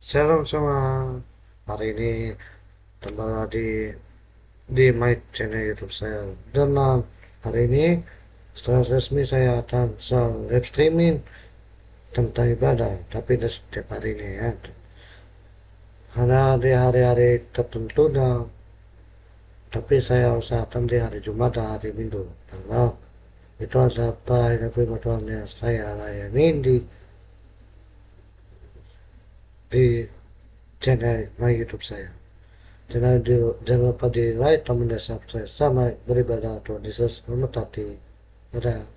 Shalom semua, hari ini kembali di my channel YouTube saya. Dan hari ini setelah resmi saya akan live streaming tentang ibadah, tapi di setiap hari ini ya. Karena di hari-hari tertentu tapi saya usahakan di hari Jumat dan hari Minggu, karena itu adalah firman Tuhan yang saya layani di channel my YouTube saya. Jangan lupa di like, comment, dan subscribe. Sama beribadah Tuhan Yesus memberkati. Dadah.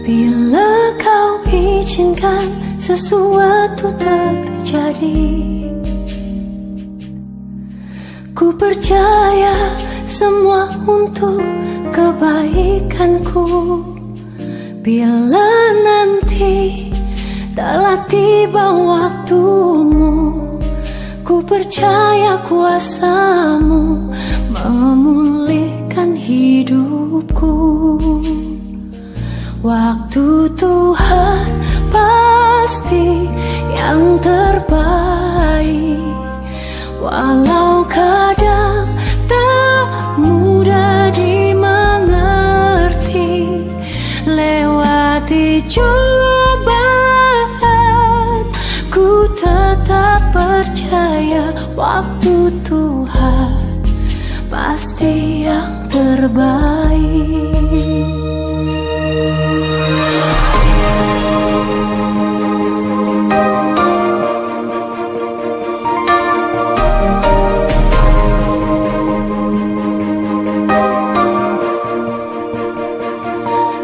Bila kau izinkan sesuatu terjadi, ku percaya semua untuk kebaikanku. Bila nanti telah tiba waktumu, ku percaya kuasa-Mu memulihkan hidupku. Waktu Tuhan pasti yang terbaik, walau kadang tak mudah dimengerti. Lewati cobaan, ku tetap percaya waktu Tuhan pasti yang terbaik.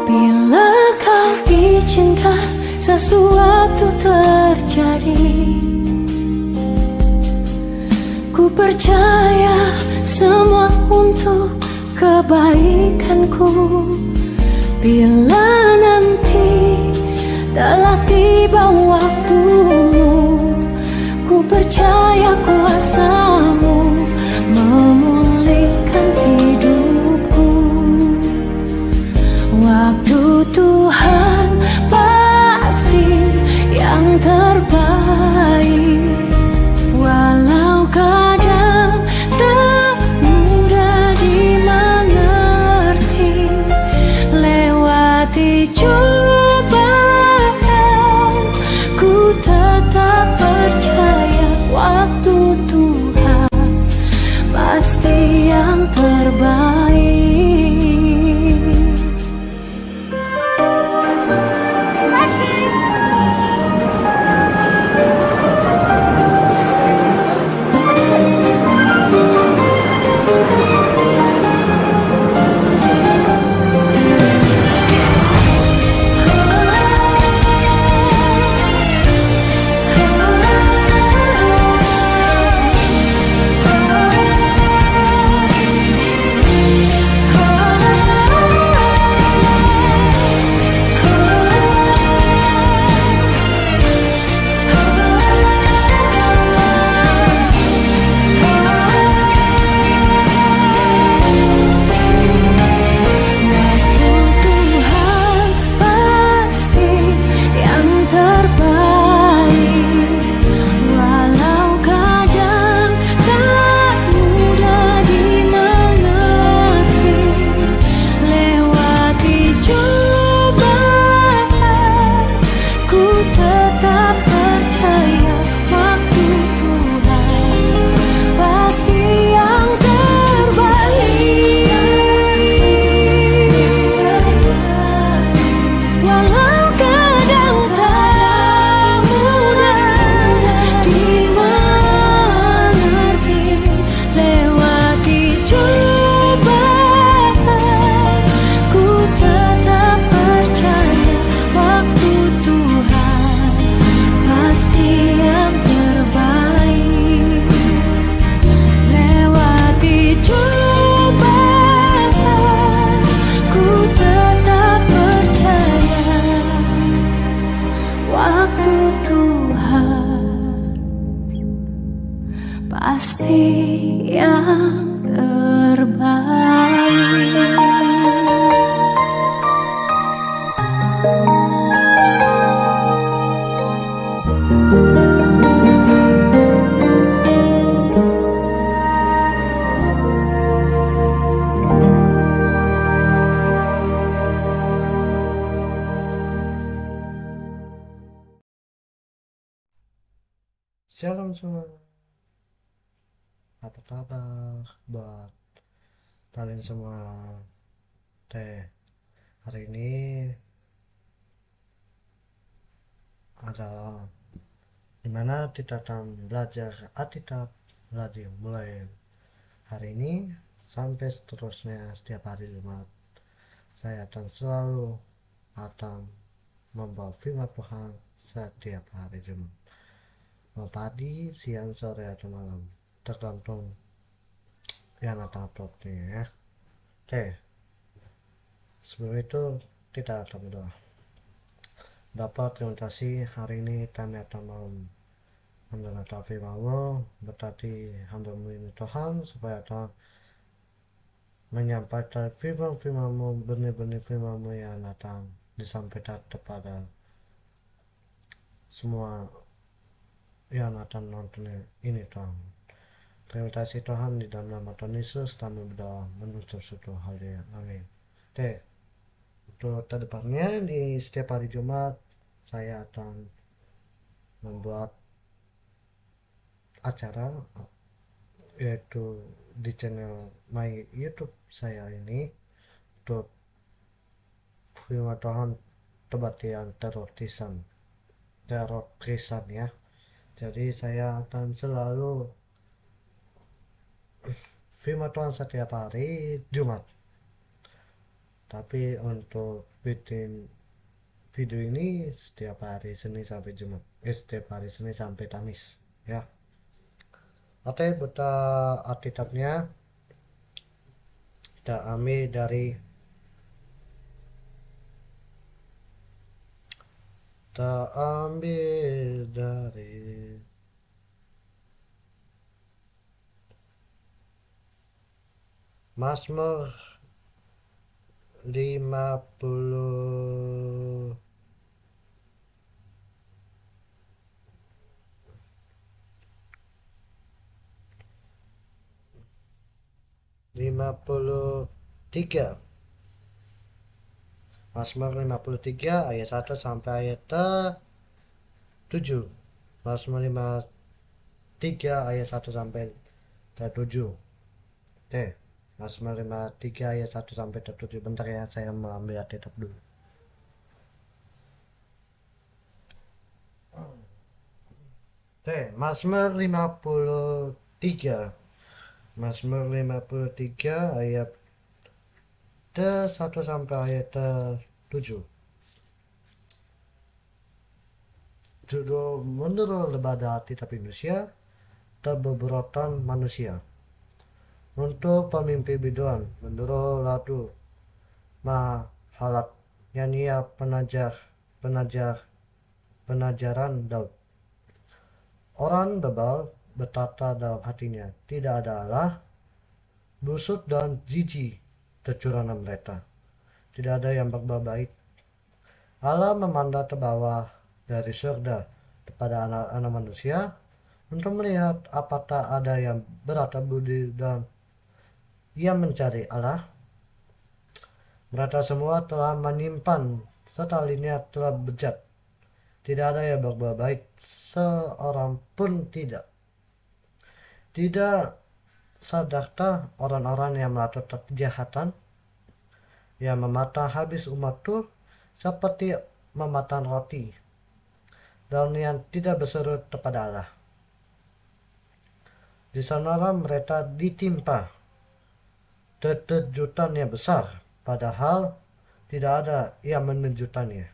Bila kau izinkan sesuatu terjadi, ku percaya semua untuk kebaikanku. Bila nanti telah tiba waktumu, ku percaya kuasa-Mu memulihkan hidupku. Waktu Tuhan pasti yang terbaik, walau kadang tak mudah dimengerti. Shalom semua, apa kabar buat kalian semua? Hari ini adalah dimana kita akan belajar Alkitab lagi mulai hari ini sampai seterusnya. Setiap hari Jumat saya akan selalu akan membawa firman Tuhan setiap hari Jumat, mau pagi, siang, sore, atau malam, tergantung yang akan uploadnya ya. Sebelum itu kita akan berdoa. Bapa, terima kasih hari ini kami akan mau mendengar firman-Mu, berarti hamba-Mu ini Tuhan, supaya Tuhan menyampaikan firman-firman-Mu, benih-benih firman-Mu yang akan disampaikan kepada semua yang akan nonton ini Tuhan. Terima kasih Tuhan, di dalam nama Tuhan Yesus kami berdoa menutup suatu hal ya. Amin. Untuk kedepannya di setiap hari Jumat saya akan membuat acara, yaitu di channel my YouTube saya ini, untuk firman Tuhan kebaktian terotisan ya. Jadi saya akan selalu firman Tuhan setiap hari Jumat, tapi untuk bikin video ini setiap hari Senin sampai Jumat, setiap hari Senin sampai Kamis ya. Oke, buta Alkitabnya kita ambil dari Mazmur 50 53. Mazmur 53 ayat 1 sampai ayat 7. Mazmur 53 ayat 1 sampai 7. Mazmur 53 ayat 1 sampai 7. Bentar ya, saya mengambil Alkitab dulu. Mazmur 53. Mazmur 53 ayat 1 sampai ayat 7. Judul menurut Lebada Alkitab Indonesia, Kebobrokan Manusia. Untuk pemimpi biduan menurut lagu Mahalat nyanyi penajaran Daud. Orang bebal berkata dalam hatinya, tidak ada Allah. Busuk dan jijik kecurangan mereka, tidak ada yang berbuat baik. Allah memandang ke bawah dari surga kepada anak-anak manusia untuk melihat apakah ada yang berakal budi dan yang mencari Allah. Mereka semua telah menyimpan sekalinya telah bejat, tidak ada yang berbuat baik, seorang pun tidak. Tidak sadarkah orang-orang yang melakukan kejahatan, yang memata habis umatku seperti memakan roti, dan yang tidak berseru kepada Allah. Di sanalah mereka ditimpa kejutan yang besar, padahal tidak ada yang menunjukkannya.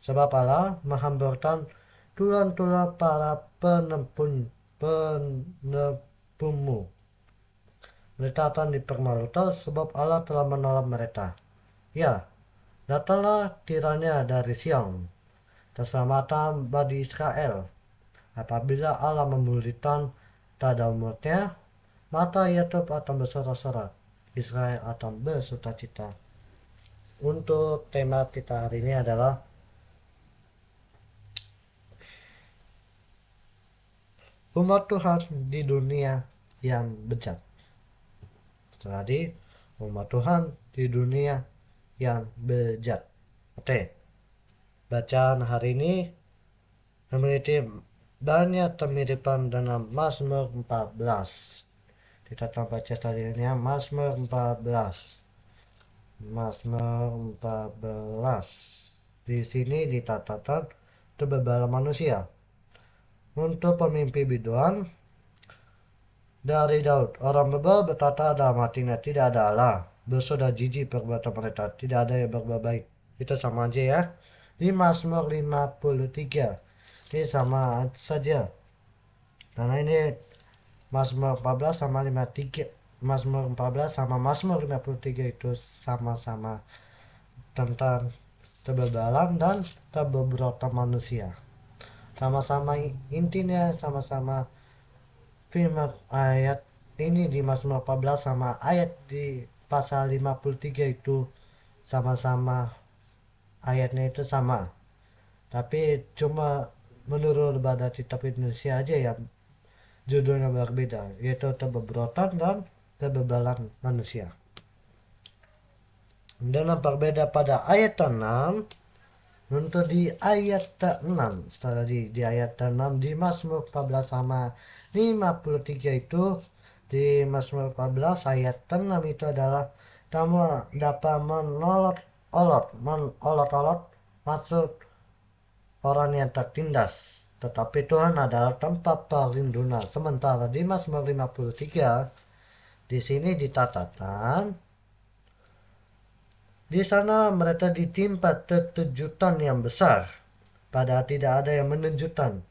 Sebab Allah menghamburkan tulang-tulang para penepungmu. Mereka akan dipermalukan sebab Allah telah menolak mereka. Ya, datanglah kiranya dari siang keselamatan bagi Israel. Apabila Allah memulihkan tada umatnya, maka Yakub akan bersorak-sorak, Israel akan bersukacita. Untuk tema kita hari ini adalah umat Tuhan di dunia yang bejat. Jadi umat Tuhan di dunia yang bejat. Oke, bacaan hari ini memiliki banyak kemiripan dengan Mazmur 14. Kita akan baca tadinya Mazmur 14. Mazmur 14. Di sini ditatatan kebebalan manusia. Untuk pemimpi biduan dari Daud, orang bebal berkata dalam hatinya, tidak ada Allah. Bersudah jijik perbuatan mereka, tidak ada yang berbuat baik. Itu sama aja ya. Di Mazmur 53, ini sama saja. Karena ini Mazmur 14 sama 53. Mazmur 14 sama Mazmur 53 itu sama-sama tentang kebebalan dan kebobrokan manusia. Sama-sama intinya sama-sama firman ayat ini di Mazmur 14 sama ayat di pasal 53 itu sama-sama ayatnya itu sama. Tapi cuma menurut pada kitab Indonesia aja ya judulnya berbeda, yaitu kebobrokan dan kebebalan manusia. Dan berbeda pada ayat 6. Untuk di ayat 6, setelah di ayat 6 di Mazmur 14 sama 53 itu, di Mazmur 14 ayat 6 itu adalah kamu dapat menolot maksud orang yang tertindas, tetapi Tuhan adalah tempat perlindungan. Sementara di Mazmur 53 di sini ditatatan, di sana mereka ditimpa kejutan yang besar, padahal tidak ada yang menunjukkan.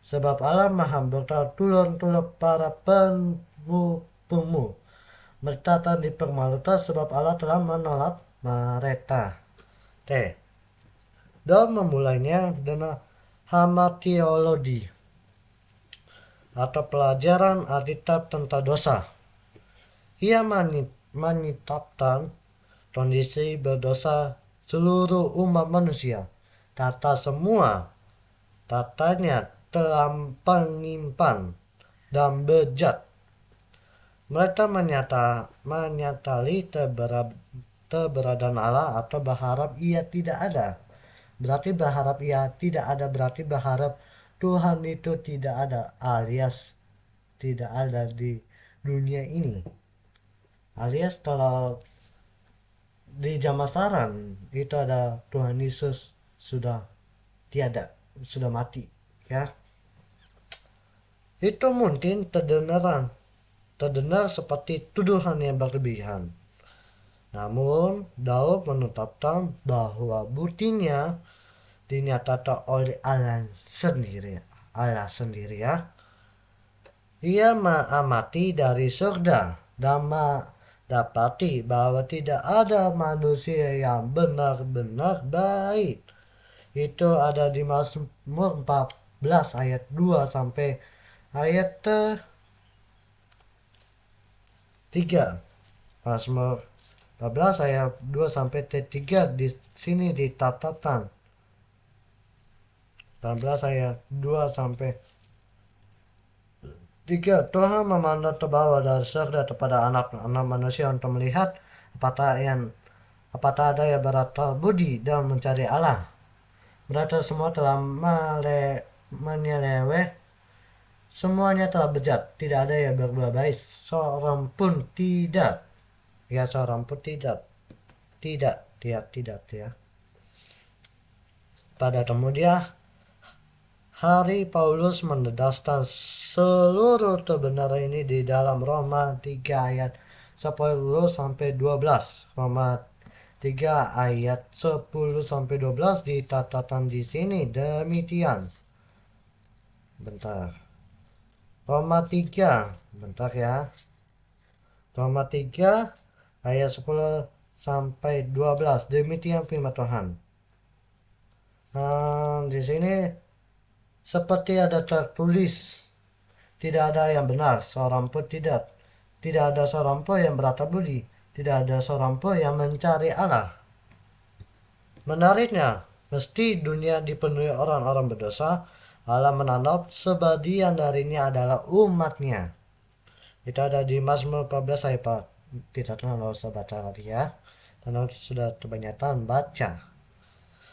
Sebab Allah maha bertulur-tulur para penipu. Mereka tak dipermalukan sebab Allah telah menolak mereka. Dan memulainya dengan hamartiologi atau pelajaran Alkitab tentang dosa. Ia menetapkan kondisi berdosa seluruh umat manusia. Kata semua, katanya telah penyimpan dan bejat. Mereka menyatali keberadaan Allah atau berharap ia tidak ada. Berarti berharap ia tidak ada, berarti berharap Tuhan itu tidak ada, alias tidak ada di dunia ini. Alias kalau di zaman sekarang itu ada Tuhan Yesus sudah tiada, sudah mati ya. Itu mungkin terdengar seperti tuduhan yang berlebihan. Namun Daud menetapkan bahwa buktinya dinyatakan oleh Allah sendiri ya. Ia mengamati dari surga dan mendapati bahwa tidak ada manusia yang benar-benar baik. Itu ada di Mazmur 14 ayat 2 sampai ayat 3. Mazmur 14 ayat 2 sampai 3 di sini ditatatan. 14 ayat 2 sampai 3. Tuhan memandang ke bawah dari surga kepada anak-anak manusia untuk melihat apakah ada yang berakal budi dan mencari Allah. Mereka semua telah menyeleweng, semuanya telah bejat, tidak ada yang berbuat baik, seorang pun tidak. Ya, seorang pun tidak. Tidak ya. Pada kemudian hari Paulus menegaskan seluruh kebenaran ini di dalam Roma 3 ayat 10 sampai 12. Roma 3 ayat 10 sampai 12 ditatatan di sini demikian. Bentar. Roma 3, bentar ya. Roma 3 ayat 10 sampai 12. Demikian firman Tuhan. Di sini seperti ada tertulis, tidak ada yang benar, seorang pun tidak. Tidak ada seorang pun yang berakal budi, tidak ada seorang pun yang mencari Allah. Menariknya, mesti dunia dipenuhi orang-orang berdosa. Allah menandap sebagian darinya adalah umatnya. Itu ada di Mazmur 14 ayat 4. Tidak usah baca lagi ya, karena sudah kebanyakan baca.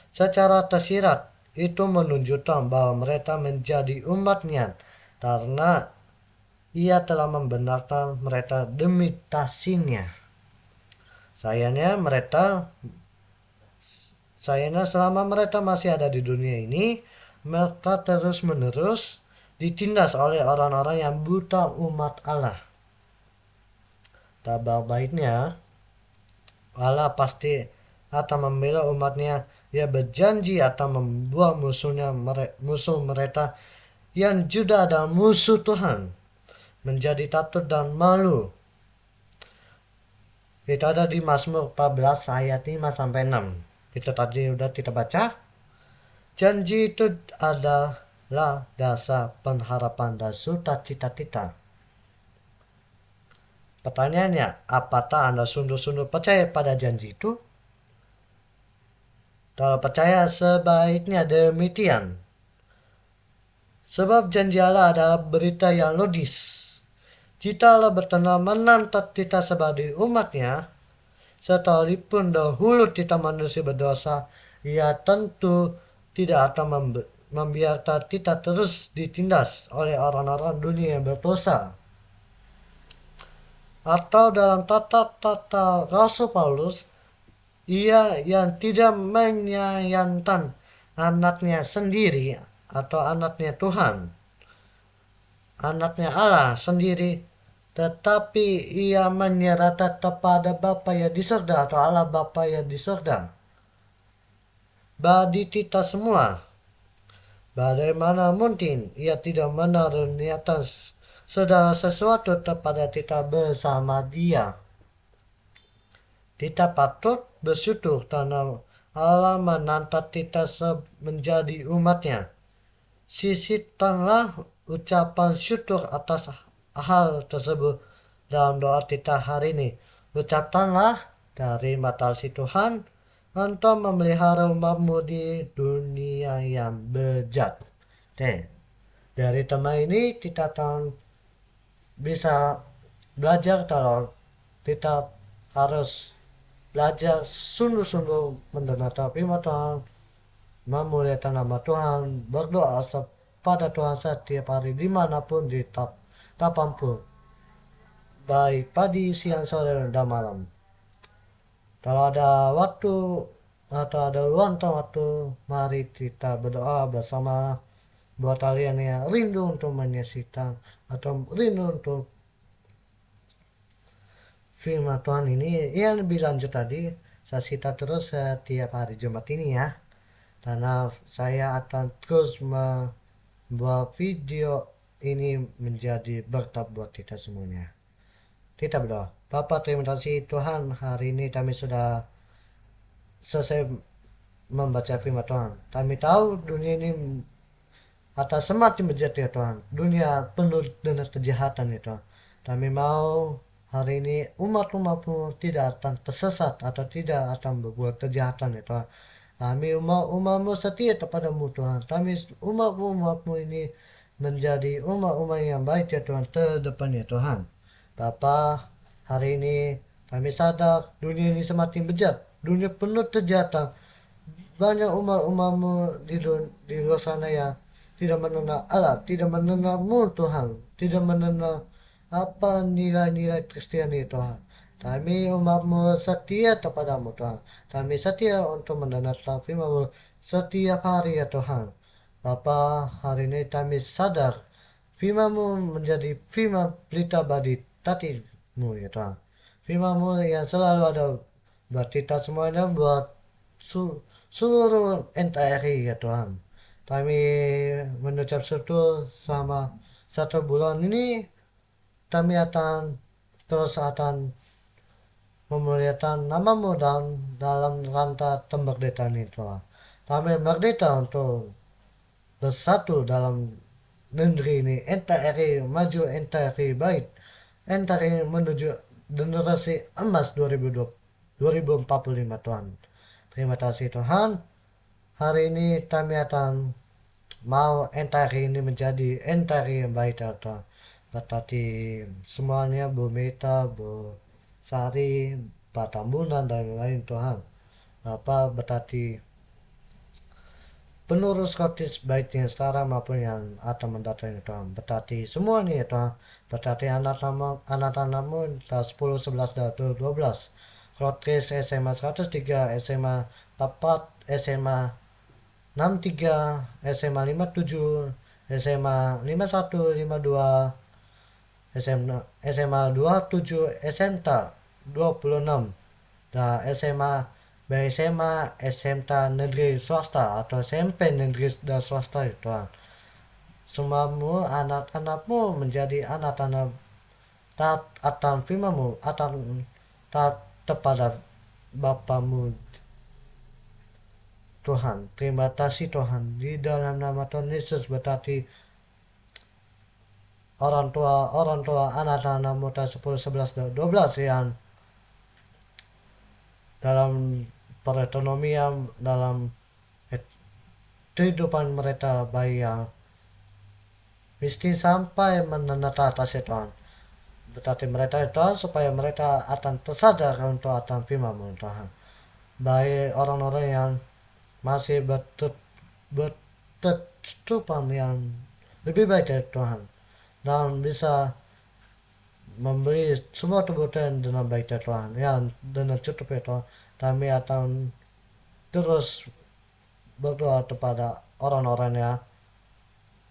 Secara tersirat itu menunjukkan bahwa mereka menjadi umatnya karena ia telah membenarkan mereka demi kasihnya. Sayangnya selama mereka masih ada di dunia ini, mereka terus menerus ditindas oleh orang-orang yang buta umat Allah. Kabar baiknya, Allah pasti akan membela umatnya. Ia berjanji akan membuat musuh mereka yang juga adalah musuh Tuhan menjadi takut dan malu. Itu ada di Mazmur 14 ayat 5 sampai 6. Itu tadi udah kita baca. Janji itu adalah dasar pengharapan dan sukacita kita. Pertanyaannya, apakah Anda sungguh-sungguh percaya pada janji itu? Kalau percaya, sebaiknya demikian. Sebab janji Allah adalah berita yang logis. Jika Allah berkenan menantang kita sebagai umatnya, sekalipun dahulu kita manusia berdosa, Ia tentu tidak akan membiarkan kita terus ditindas oleh orang-orang dunia yang berdosa. Atau dalam kata Rasul Paulus, Ia yang tidak menyayangkan anaknya sendiri atau anaknya Tuhan, anaknya Allah sendiri, tetapi Ia menyerahkan kepada Bapa yang di surga atau Allah Bapa yang di surga. Bagi kita semua, bagaimana mungkin Ia tidak menaruniakan segala sesuatu kepada kita bersama Dia? Kita patut bersyukur karena Allah menantang kita menjadi umatnya. Sisipkanlah ucapan syukur atas hal tersebut dalam doa kita hari ini. Ucapkanlah dari mata si Tuhan untuk memelihara umatmu di dunia yang bejat. Dari tema ini kita akan bisa belajar kalau kita harus belajar sungguh-sungguh mendengar firman Tuhan, memuliakan nama Tuhan, berdoa pada Tuhan setiap hari dimanapun, di kapanpun, baik pagi, siang, sore, dan malam. Kalau ada waktu atau ada luangkan waktu, mari kita berdoa bersama. Buat kalian yang rindu untuk menyaksikan atau rindu untuk firman Tuhan ini yang lebih lanjut tadi, saya cita terus setiap hari Jumat ini ya, karena saya akan terus membuat video ini menjadi berkat buat kita semuanya. Kita berdoa. Bapa, terima kasih Tuhan, hari ini kami sudah selesai membaca firman Tuhan. Kami tahu dunia ini atas semakin bejat ya Tuhan, dunia penuh dengan kejahatan ya Tuhan. Kami mau hari ini umat-umatmu tidak akan tersesat atau tidak akan berbuat kejahatan ya Tuhan. Kami umatmu setia kepadamu Tuhan. Kami umatmu ini menjadi umat-umat yang baik ya Tuhan ke depan ya Tuhan. Bapa, hari ini kami sadar dunia ini semakin bejat, dunia penuh kejahatan. Banyak umat-umatmu di luar sana yang tidak mengenal Allah, tidak mengenalmu Tuhan, tidak mengenal apa nilai-nilai Kristiani Tuhan. Kami umatmu setia kepadamu Tuhan. Kami setia untuk mendengarkan firman-Mu setiap hari ya Tuhan. Bapa, hari ini kami sadar firman-Mu menjadi firman berita bagi hati-Mu ya Tuhan. Firman-Mu yang selalu ada buat kita semuanya, buat seluruh NKRI ya Tuhan. Kami mengucap syukur sama 1 bulan ini. Kami akan terus memuliakan nama-Mu dalam rangka kemerdekaan itu. Kami merdeka untuk bersatu dalam negeri ini. NKRI maju, NKRI baik, NKRI menuju generasi emas 2045 Tuhan. Terima kasih Tuhan. Hari ini kami akan mau NKRI ini menjadi NKRI yang baik Tuhan. Berkati semuanya, Bu Meta, Bu Sari, Pak Tambunan, dan lain Tuhan. Berkati penurus kotis baik yang setara maupun yang akan mendatang ya Tuhan. Berarti semua nih ya Tuhan. Berarti anak-anakmu 10, 11, dan 12. Kotis SMA 103, SMA 4, SMA 63, SMA 57, SMA 51, 52, SMA 27, SMK 26, dan SMA BSMA, SMK negeri swasta atau SMP negeri dan swasta itu Tuhan. Semuamu anak-anakmu menjadi anak-anak taat akan firman-Mu, akan taat kepada Bapamu Tuhan. Terima kasih Tuhan, di dalam nama Tuhan Yesus. Berarti orang tua anak-anakmu 10, 11, 12 yang dalam perekonomian, dalam kehidupan mereka baik yang miskin sampai menenata atas Tuhan. Berarti mereka Tuhan, supaya mereka akan tersadar untuk akan firman-Mu Tuhan. Baik orang-orang yang masih berkecukupan yang lebih baik dari Tuhan, dan bisa memberi semua kebutuhan dengan baik dari Tuhan, yang dengan cukup ya Tuhan. Kami akan terus berdoa kepada orang-orang yang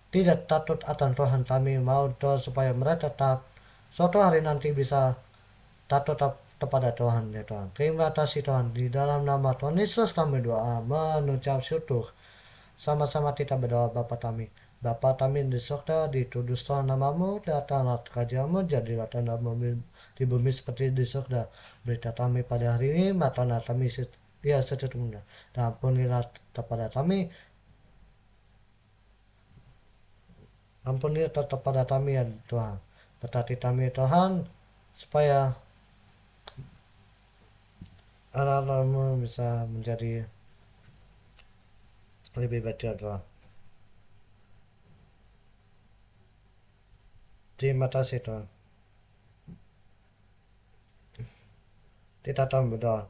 tidak takut akan Tuhan. Kami mau doa supaya mereka tak suatu hari nanti bisa takut kepada Tuhan ya Tuhan. Terima kasih Tuhan, di dalam nama Tuhan Yesus kami doa mengucap syukur. Sama-sama kita berdoa. Bapa kami di surga, dituduslah namamu, datanglah kerajaan-Mu, jadilah kehendakmu di bumi seperti di surga. Berita kami pada hari ini, makanan kami secukupnya, dan ampunilah kepada kami ya Tuhan. Berkati kami Tuhan, supaya anak-anakmu bisa menjadi lebih baik ya Tuhan. Terima kasih Tuhan. Kita akan berdoa.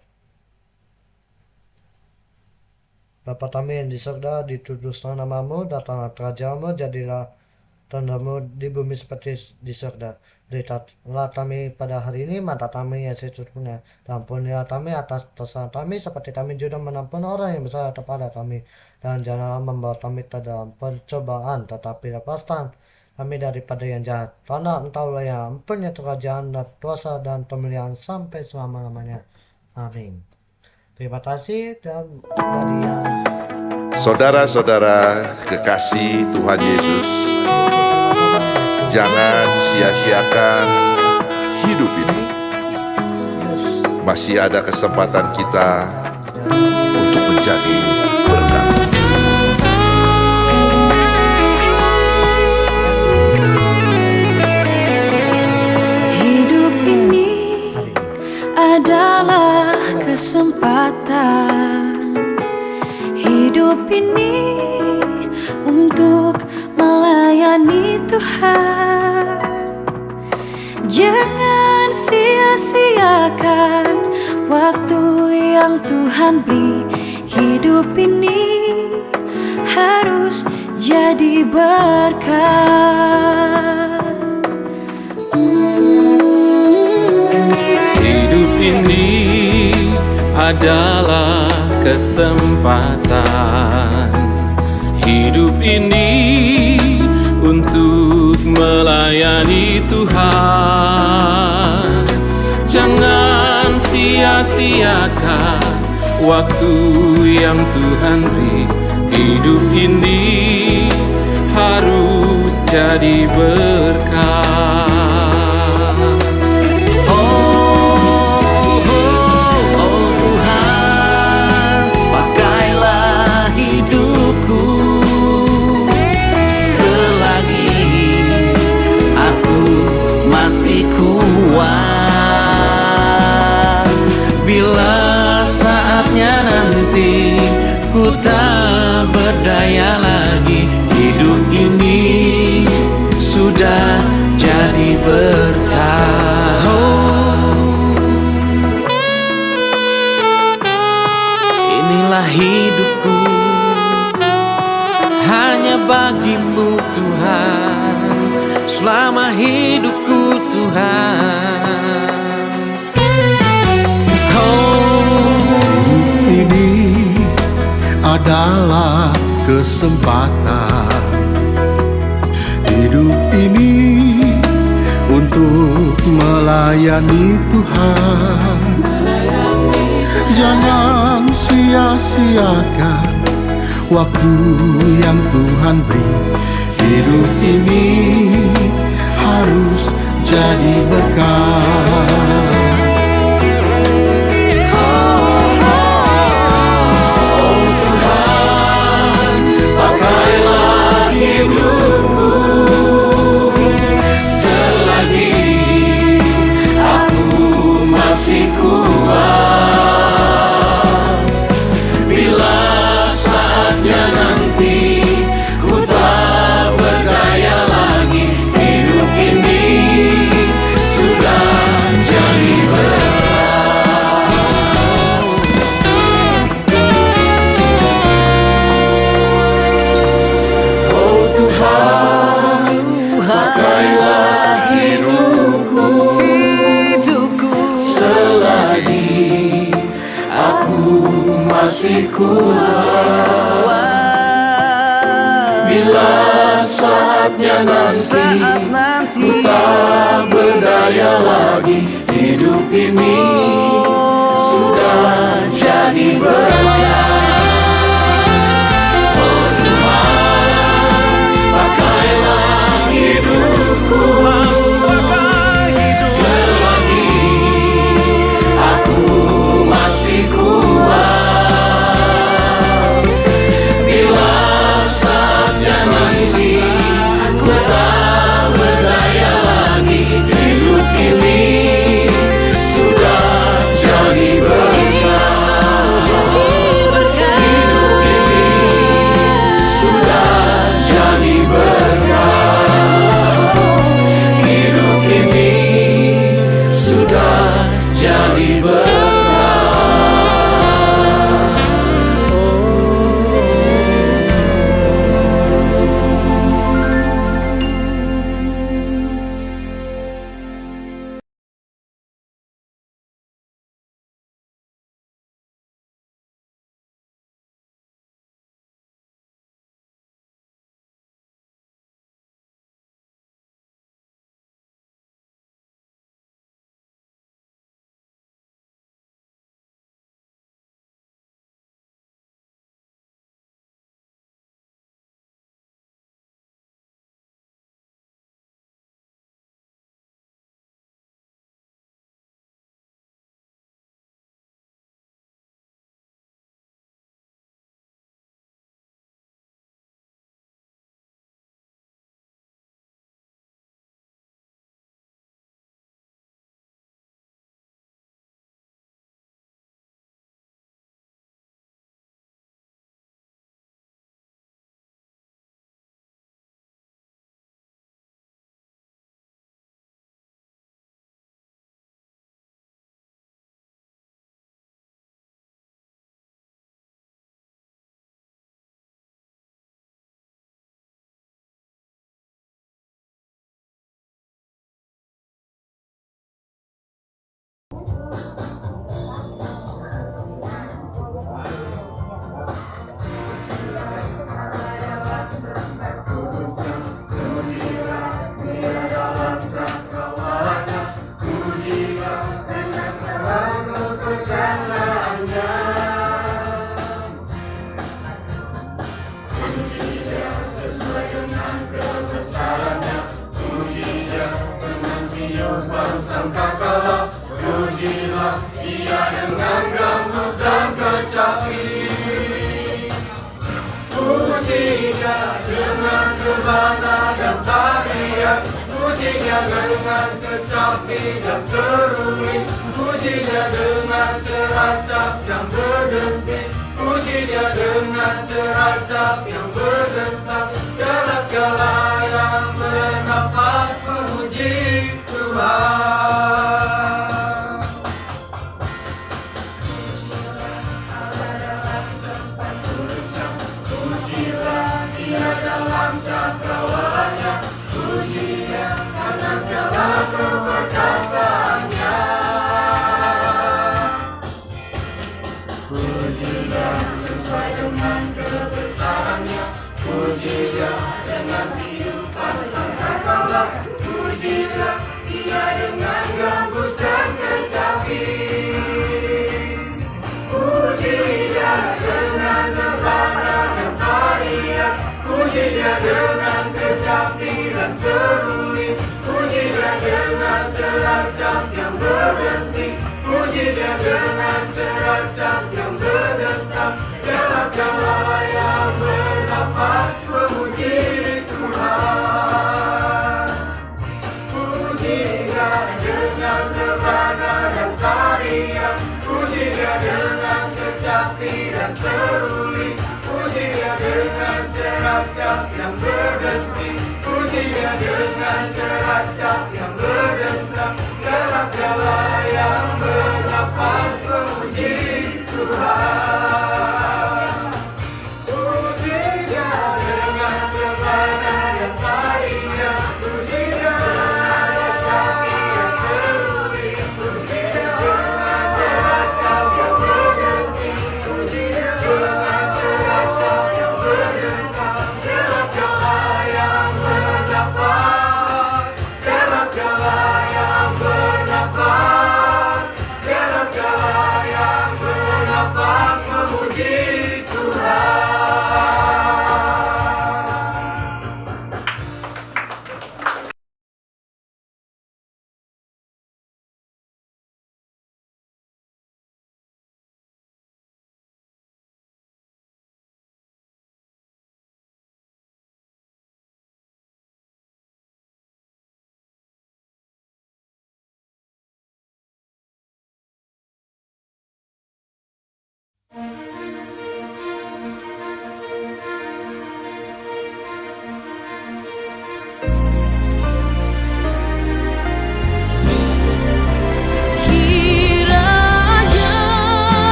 Bapa kami yang di surga, dituduslah namamu, datanglah kerajaan-Mu, jadilah kehendakmu di bumi seperti di surga. Berikanlah kami pada hari ini makanan kami yang secukupnya, dan ampunilah kami atas kesalahan kami seperti kami juga mengampuni orang yang bersalah kepada kami, dan janganlah membawa kami ke dalam pencobaan, tetapi lepaskan kami daripada yang jahat, karena Engkaulah yang mempunyai kerajaan dan kuasa dan kemuliaan sampai selama-lamanya. Amin. Terima kasih. Dan dari yang Saudara-saudara kekasih Tuhan Yesus, jangan sia-siakan hidup ini. Masih ada kesempatan kita untuk menjadi berkat. Hidup ini adalah kesempatan. Hidup ini untuk melayani Tuhan. Jangan sia-siakan waktu yang Tuhan beri. Hidup ini harus jadi berkat. Hidup ini adalah kesempatan. Hidup ini untuk melayani Tuhan. Jangan sia-siakan waktu yang Tuhan beri. Hidup ini harus jadi berkat. Bila saatnya nanti ku tak berdaya lagi, hidup ini sudah jadi berkah. Inilah hidupku, bagimu Tuhan, selama hidupku Tuhan. Hidup ini adalah kesempatan. Hidup ini untuk melayani Tuhan. Jangan sia-siakan waktu yang Tuhan beri. Hidup ini harus jadi berkat. Masih kuasa, bila saatnya nanti ku tak berdaya lagi. Hidup ini sudah jadi berkat. Oh Tuhan, pakailah hidupku selagi aku masih kuat. Ia dengan gambus dan kecapi. Pujinya dengan rebana dan tarian, pujinya dengan kecapi dan seruling, pujinya dengan ceracap yang berdenti, pujinya dengan ceracap yang berdentang. Dalam segala yang bernapas memuji Tuhan. Pujilah Dia dalam cakrawala. Pujinya karena segala keperkasaannya. Pujinya sesuai dengan kebesarannya. Pujinya dengan kehidupan sangkakala. Pujinya dia dengan gambus dan kecapi. Pujinya dengan rebana dan tarian. Pujinya dengan kecapi dan seruling. Pujinya dengan ceracap yang berdenting. Pujinya dengan ceracap yang berdentang. Biarlah segala yang bernafas memuji Tuhan. Pujinya dengan rebana dan tarian. Pujinya dengan kecapi dan seruling. Pujinya dengan ceracap yang berdenting. Pujinya dengan ceracap yang berdentang. Biarlah segala yang bernafas memuji Tuhan. Pujinya dengan rebana dan tarian. Pujinya dengan kecapi dan seruling. Pujinya dengan ceracap yang berdenting. Pujinya dengan ceracap yang berdentang. Biarlah segala yang bernafas. Biarlah segala yang bernafas. Biarlah segala yang bernafas memuji Tuhan.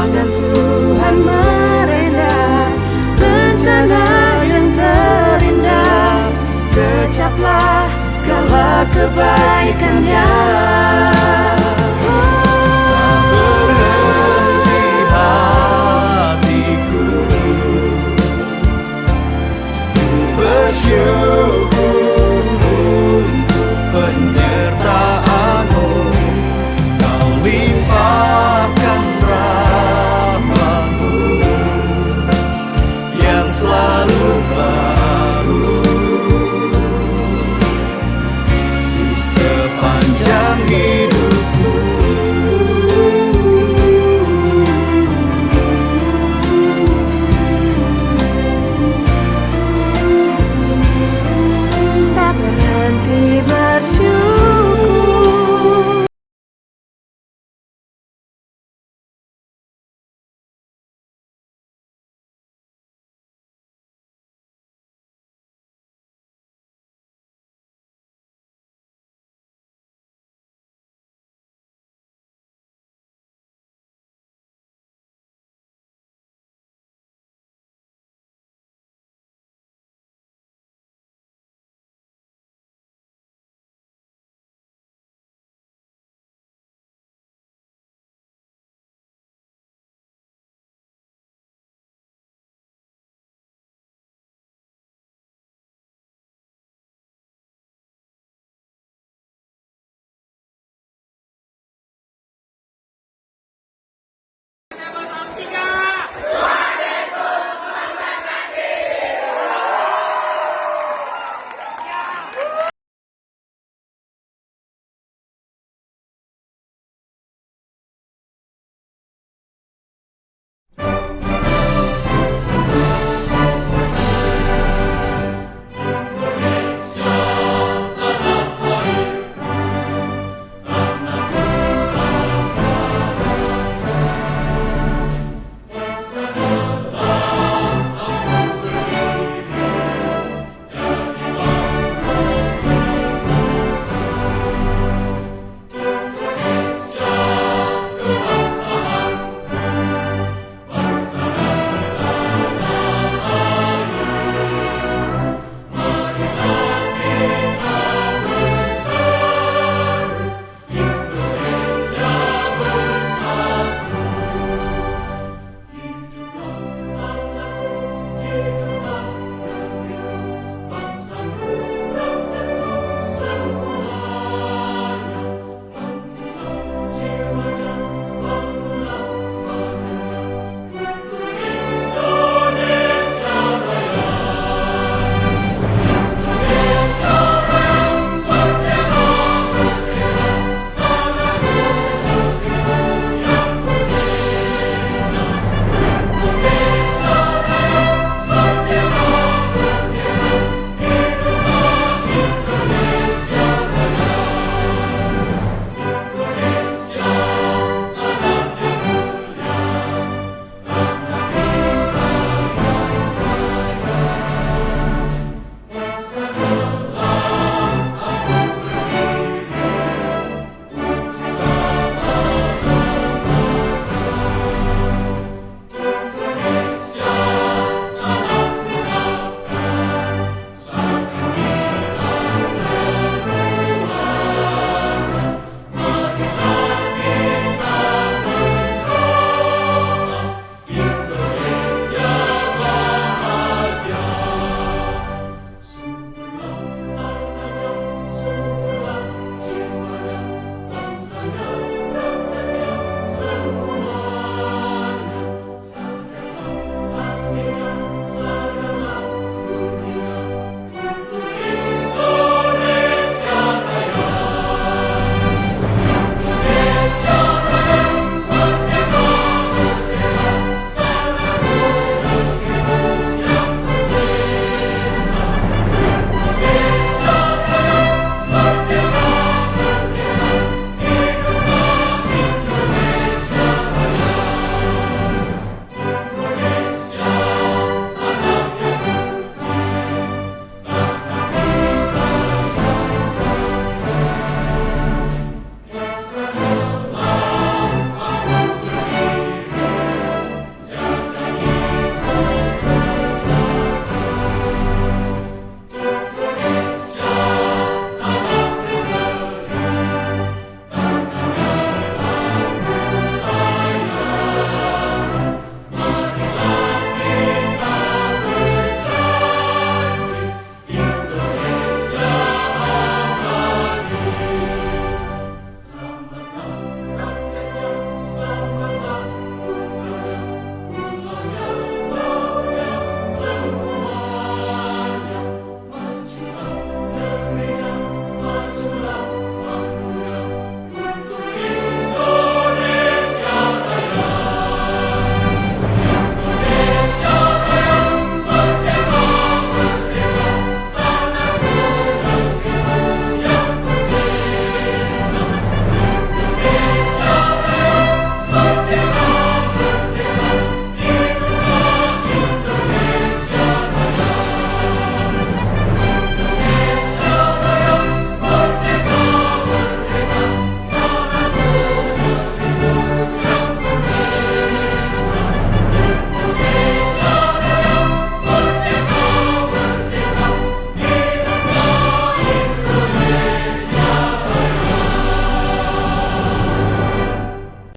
tangan Tuhan merendah, rencana yang terindah, kecaplah segala kebaikannya.